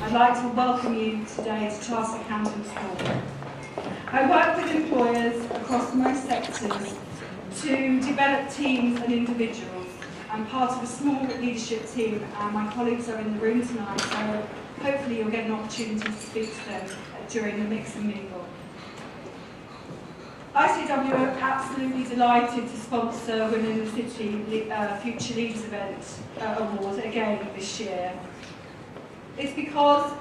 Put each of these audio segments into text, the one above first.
I'd like to welcome you today to Chartered Accountants Hall. I work with employers across most sectors to develop teams and individuals. I'm part of a small leadership team and my colleagues are in the room tonight, so hopefully you'll get an opportunity to speak to them during the mix and mingle. ICW are absolutely delighted to sponsor Women in the City Future Leaders event award again this year. It's because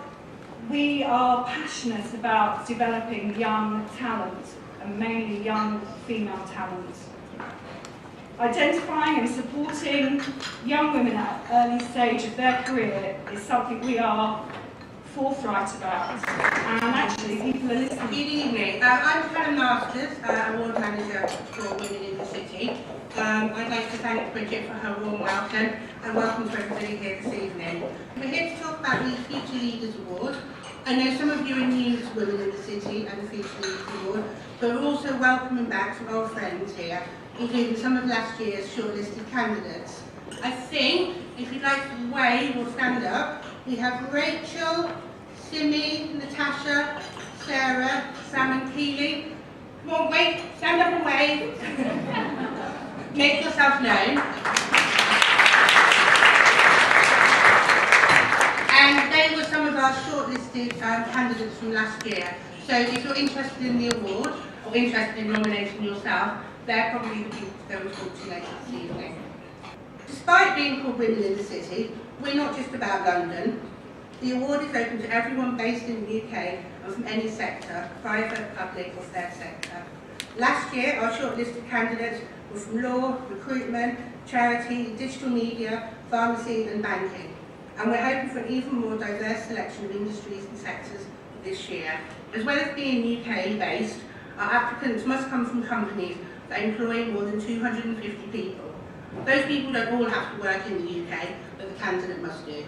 we are passionate about developing young talent, and mainly young female talent. Identifying and supporting young women at an early stage of their career is something we are forthright about, and actually people are listening. Good evening. I'm Helen Masters, Award Manager for Women in the City. I'd like to thank Bridget for her warm welcome and welcome to everybody here this evening. We're here to talk about the Future Leaders Award. I know some of you are new to Women in the City and the Future Leaders Award, but we're also welcoming back some old friends here, including some of last year's shortlisted candidates. I think, if you'd like to wave or stand up, we have Rachel, Simi, Natasha, Sarah, Sam and Keely. Come on, wait, stand up and wave. Make yourself known. And they were some of our shortlisted candidates from last year. So if you're interested in the award, or interested in nominating yourself, they're probably the people to go and talk to later this evening. Despite being called Women in the City, we're not just about London. The award is open to everyone based in the UK and from any sector, private, public or third sector. Last year, our shortlisted candidates were from law, recruitment, charity, digital media, pharmacy and banking. And we're hoping for an even more diverse selection of industries and sectors this year. As well as being UK based, our applicants must come from companies that employ more than 250 people. Those people don't all have to work in the UK, but the candidate must do.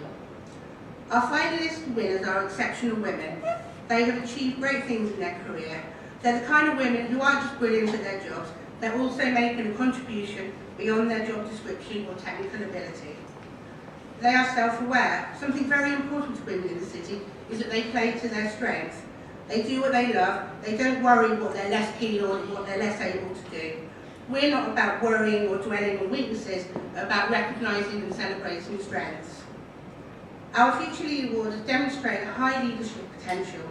Our finalist winners are exceptional women. They have achieved great things in their career. They're the kind of women who aren't just brilliant at their jobs, they're also making a contribution beyond their job description or technical ability. They are self-aware. Something very important to women in the city is that they play to their strengths. They do what they love, they don't worry what they're less keen on and what they're less able to do. We're not about worrying or dwelling on weaknesses, but about recognising and celebrating strengths. Our Future Leader Awards demonstrate high leadership potential.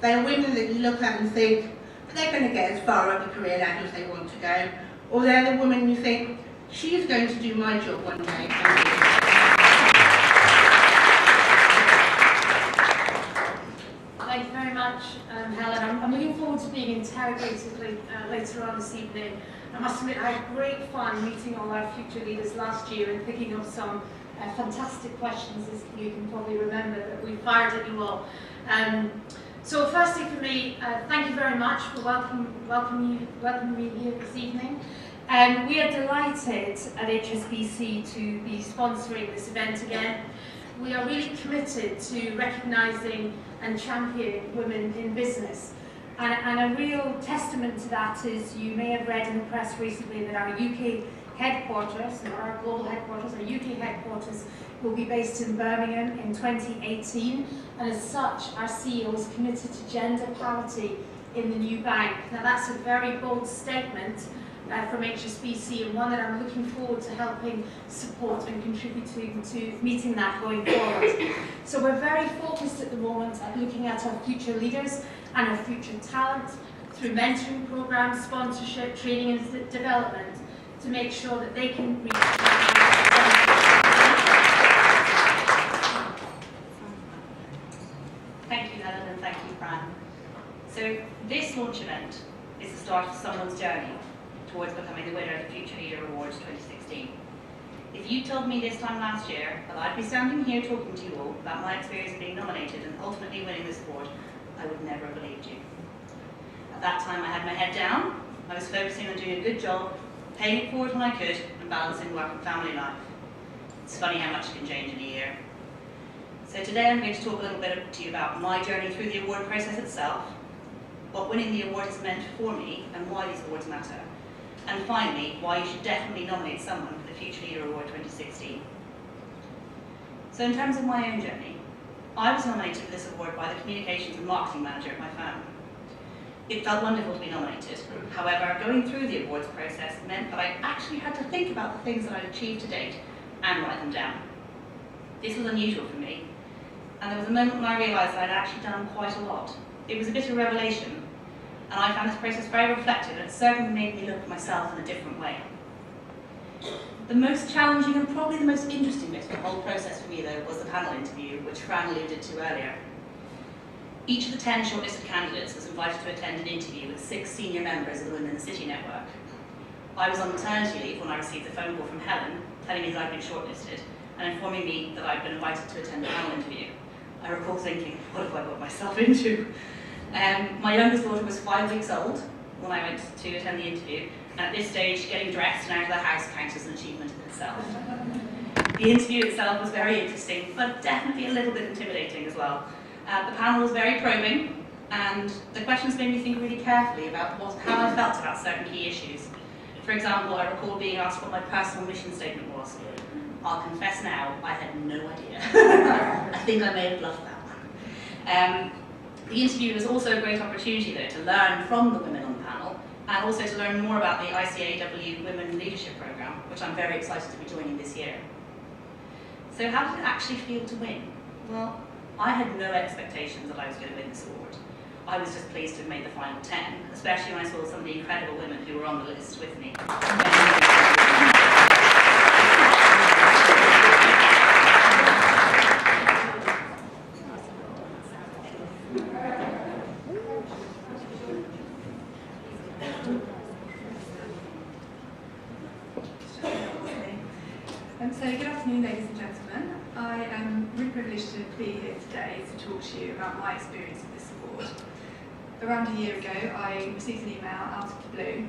They are women that you look at and think, they're going to get as far up the career ladder as they want to go. Or they're the woman you think, she's going to do my job one day. Thank you very much, Helen. I'm looking forward to being interrogated later on this evening. I must admit I had great fun meeting all our future leaders last year and picking up some fantastic questions, as you can probably remember, that we fired at you all. So firstly for me, thank you very much for welcoming me here this evening. We are delighted at HSBC to be sponsoring this event again. We are really committed to recognising and championing women in business. And a real testament to that is, you may have read in the press recently that our UK headquarters, or our global headquarters, our UK headquarters, will be based in Birmingham in 2018. And as such, our CEO is committed to gender parity in the new bank. Now that's a very bold statement from HSBC, and one that I'm looking forward to helping support and contributing to meeting that going forward. So we're very focused at the moment at looking at our future leaders and our future talent through mentoring programs, sponsorship, training and development to make sure that they can reach Thank you, Helen, and thank you, Fran. So this launch event is the start of someone's journey towards becoming the winner of the Future Leader Awards 2016. If you told me this time last year that I'd be standing here talking to you all about my experience of being nominated and ultimately winning this award, I would never have believed you. At that time I had my head down, I was focusing on doing a good job, paying it forward when I could, and balancing work and family life. It's funny how much can change in a year. So today I'm going to talk a little bit to you about my journey through the award process itself, what winning the award has meant for me and why these awards matter, and finally, why you should definitely nominate someone for the Future Leader Award 2016. So in terms of my own journey, I was nominated for this award by the Communications and Marketing Manager at my firm. It felt wonderful to be nominated. However, going through the awards process meant that I actually had to think about the things that I'd achieved to date and write them down. This was unusual for me, and there was a moment when I realised that I'd actually done quite a lot. It was a bit of a revelation, and I found this process very reflective, and it certainly made me look at myself in a different way. The most challenging and probably the most interesting bit of the whole process for me, though, was the panel interview, which Fran alluded to earlier. Each of the 10 shortlisted candidates was invited to attend an interview with 6 senior members of the Womeninthecity network. I was on maternity leave when I received a phone call from Helen telling me that I'd been shortlisted and informing me that I'd been invited to attend a panel interview. I recall thinking, what have I got myself into? My youngest daughter was 5 weeks old when I went to attend the interview, and at this stage, getting dressed and out of the house counts as an achievement in itself. The interview itself was very interesting, but definitely a little bit intimidating as well. The panel was very probing, and the questions made me think really carefully about how I felt about certain key issues. For example, I recall being asked what my personal mission statement was. I'll confess now, I had no idea. I think I may have bluffed that one. The interview was also a great opportunity, though, to learn from the women on the panel, and also to learn more about the ICAW Women Leadership Programme, which I'm very excited to be joining this year. So how did it actually feel to win? Well, I had no expectations that I was going to win this award. I was just pleased to have made the final 10, especially when I saw some of the incredible women who were on the list with me. So good afternoon, ladies and gentlemen. I am really privileged to be here today to talk to you about my experience with this award. Around a year ago, I received an email out of the blue.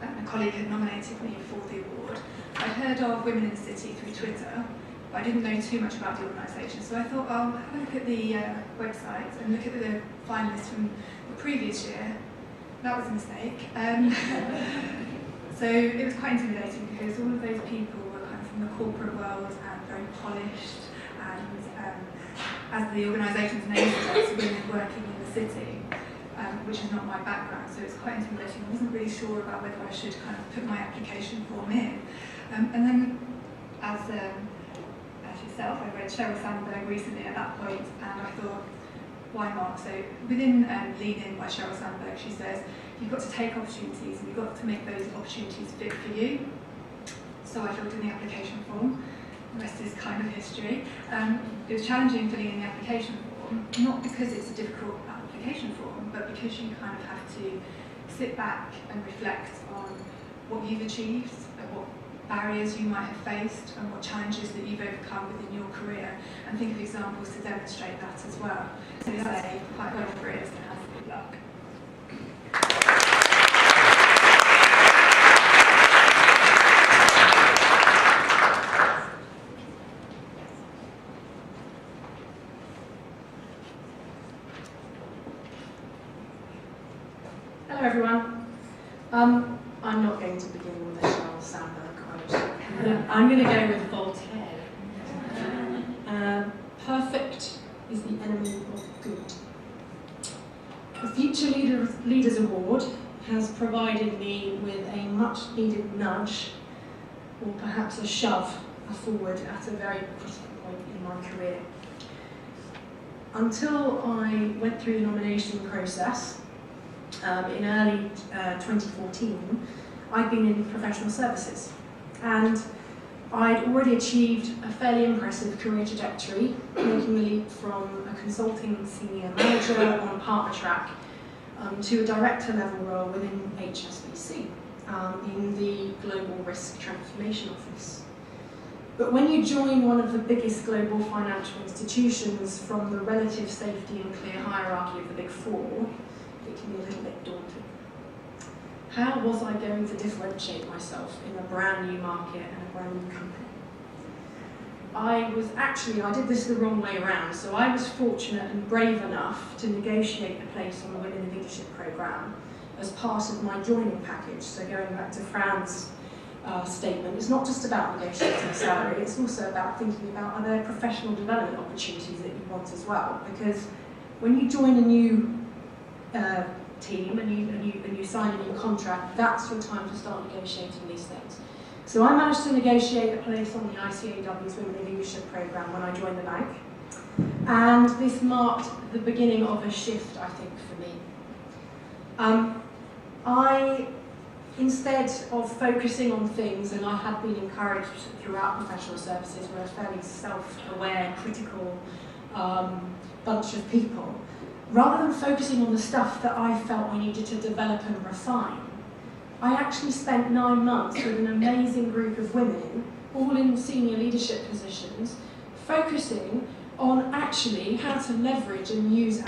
A colleague had nominated me for the award. I'd heard of Womeninthecity through Twitter, but I didn't know too much about the organisation, so I thought I'll have a look at the website and look at the finalists from the previous year. That was a mistake. So it was quite intimidating because all of those people were kind of from the corporate world and very polished, and as the organisation's name suggests, women working in the city, which is not my background, so it's quite intimidating. I wasn't really sure about whether I should kind of put my application form in. And then, as yourself, I read Sheryl Sandberg recently at that point, and I thought, why not? So within Lean In by Sheryl Sandberg, she says, you've got to take opportunities and you've got to make those opportunities fit for you. So I filled in the application form. The rest is kind of history. It was challenging filling in the application form, not because it's a difficult application form, but because you kind of have to sit back and reflect on what you've achieved, and what barriers you might have faced, and what challenges that you've overcome within your career, and think of examples to demonstrate that as well. So say quite well for it and have good luck. Hello everyone. I'm not going to begin with a Sheryl Sandberg quote. I'm going to go with Voltaire. Perfect is the enemy of good. The Future Leaders Award has provided me with a much needed nudge, or perhaps a shove forward at a very critical point in my career. Until I went through the nomination process, in early 2014, I'd been in professional services, and I'd already achieved a fairly impressive career trajectory, making the leap from a consulting senior manager on a partner track to a director level role within HSBC in the Global Risk Transformation Office. But when you join one of the biggest global financial institutions from the relative safety and clear hierarchy of the Big Four, it can be a little bit daunting. How was I going to differentiate myself in a brand new market and a brand new company? I did this the wrong way around, so I was fortunate and brave enough to negotiate a place on the Women in Leadership Programme as part of my joining package. So going back to Fran's statement. It's not just about negotiating salary, it's also about thinking about are there professional development opportunities that you want as well. Because when you join a new team and you sign a new contract, that's your time to start negotiating these things. So I managed to negotiate a place on the ICAW's Women in Leadership programme when I joined the bank. And this marked the beginning of a shift, I think, for me. Instead of focusing on things, and I had been encouraged throughout professional services, we're a fairly self-aware, critical bunch of people, rather than focusing on the stuff that I felt I needed to develop and refine, I actually spent 9 months with an amazing group of women, all in senior leadership positions, focusing on actually how to leverage and use